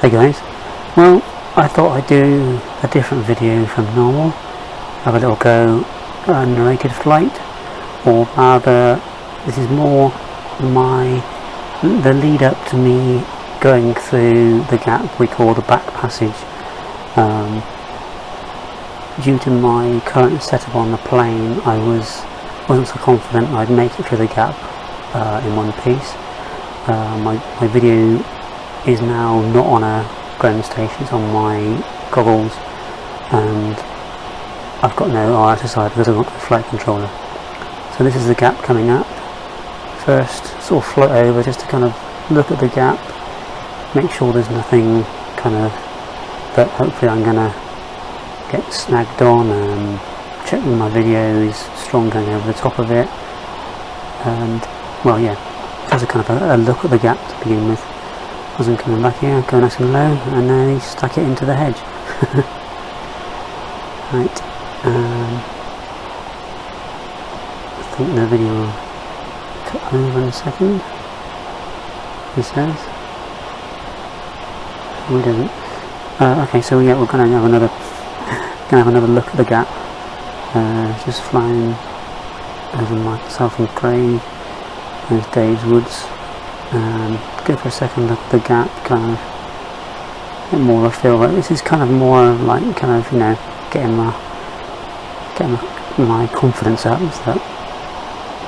Hey guys, well I thought I'd do a different video from normal, have a little go at a narrated flight, or rather this is more the lead up to me going through the gap we call the back passage. Due to my current setup on the plane, I wasn't so confident I'd make it through the gap in one piece. My video is now not on a ground station, it's on my goggles, and I've got no RSSI because I've got the flight controller. So this is the gap coming up. First sort of float over just to kind of look at the gap, make sure there's nothing kind of that hopefully I'm gonna get snagged on, and check that my video is strong going over the top of it, and well yeah, just a kind of a look at the gap to begin with. Wasn't coming back here, go nice and low, and then he stuck it into the hedge. Right, I think the video will cut over in a second, he says. We didn't. Okay, so yeah, we're gonna have another look at the gap. Just flying over myself and Craig. There's Dave's Woods. Go for a second look at the gap, kind of get more of a feel. This is kind of more like kind of, you know, getting my confidence up, so that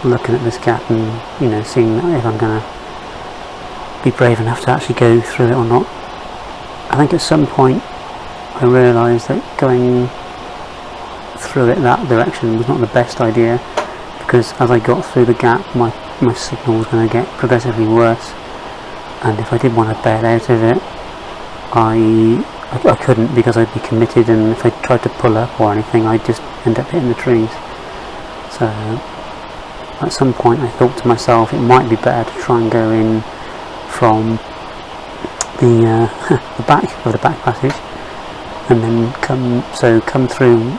looking at this gap and, you know, seeing if I'm gonna be brave enough to actually go through it or not. I think at some point I realised that going through it that direction was not the best idea, because as I got through the gap my signal was going to get progressively worse, and if I did want to bail out of it I couldn't, because I'd be committed, and if I tried to pull up or anything I'd just end up hitting the trees. So at some point I thought to myself it might be better to try and go in from the back of the back passage, and then come through.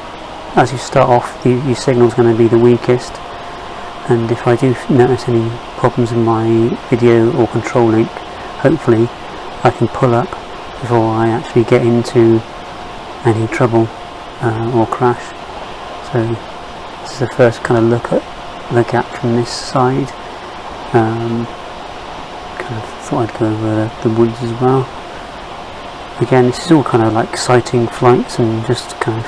As you start off, your signal's going to be the weakest, and if I do notice any problems in my video or control link, hopefully I can pull up before I actually get into any trouble or crash. So this is the first kind of look at the gap from this side. Kind of thought I'd go over the woods as well. Again, this is all kind of like sighting flights and just kind of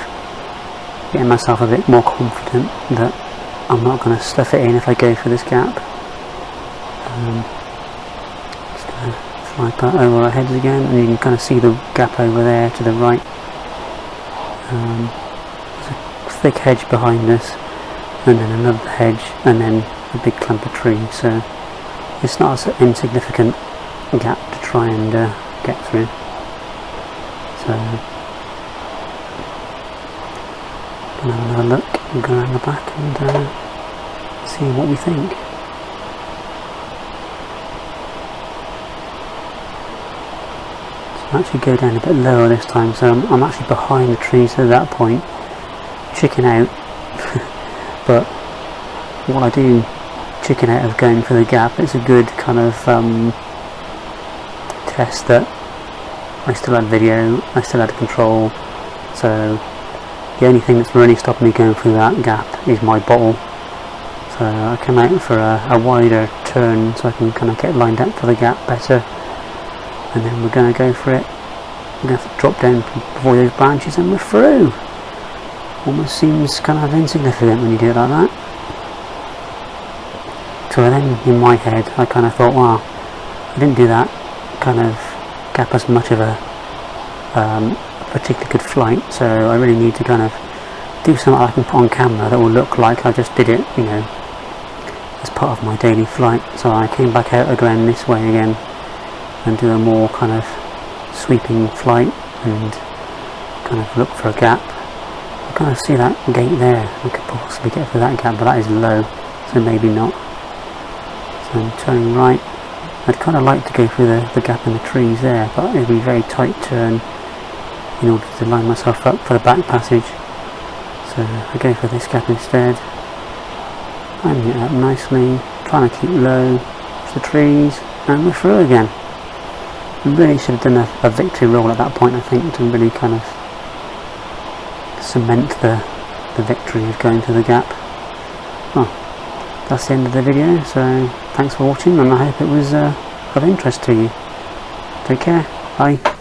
getting myself a bit more confident that I'm not going to stuff it in if I go for this gap. Just going to fly back over our heads again, and you can kind of see the gap over there to the right. There's a thick hedge behind us, and then another hedge, and then a big clump of trees, so it's not an insignificant gap to try and get through. So I'm going to have another look and go around the back and see what we think. So I'll actually go down a bit lower this time, so I'm actually behind the trees at that point, chicken out. But what I do chicken out of going for the gap, it's a good kind of test that I still had video, I still had control, so the only thing that's really stopping me going through that gap is my bottle. So I come out for a wider turn so I can kind of get lined up for the gap better, and then we're going to go for it. We're going to have to drop down before those branches and we're through. Almost seems kind of insignificant when you do it like that. So then in my head I kind of thought, wow, I didn't do that kind of gap as much of a particularly good flight, so I really need to kind of do something I can put on camera that will look like I just did it, you know, as part of my daily flight. So I came back out again this way again and do a more kind of sweeping flight and kind of look for a gap. I kind of see that gate there, I could possibly get through that gap, but that is low, so maybe not. So I'm turning right. I'd kind of like to go through the gap in the trees there, but it would be a very tight turn in order to line myself up for the back passage. So I go for this gap instead. Lining it up nicely, trying to keep low, the trees, and we're through again. really should have done a victory roll at that point, I think, to really kind of cement the victory of going through the gap. Well, that's the end of the video, so thanks for watching, and I hope it was of interest to you. Take care, bye.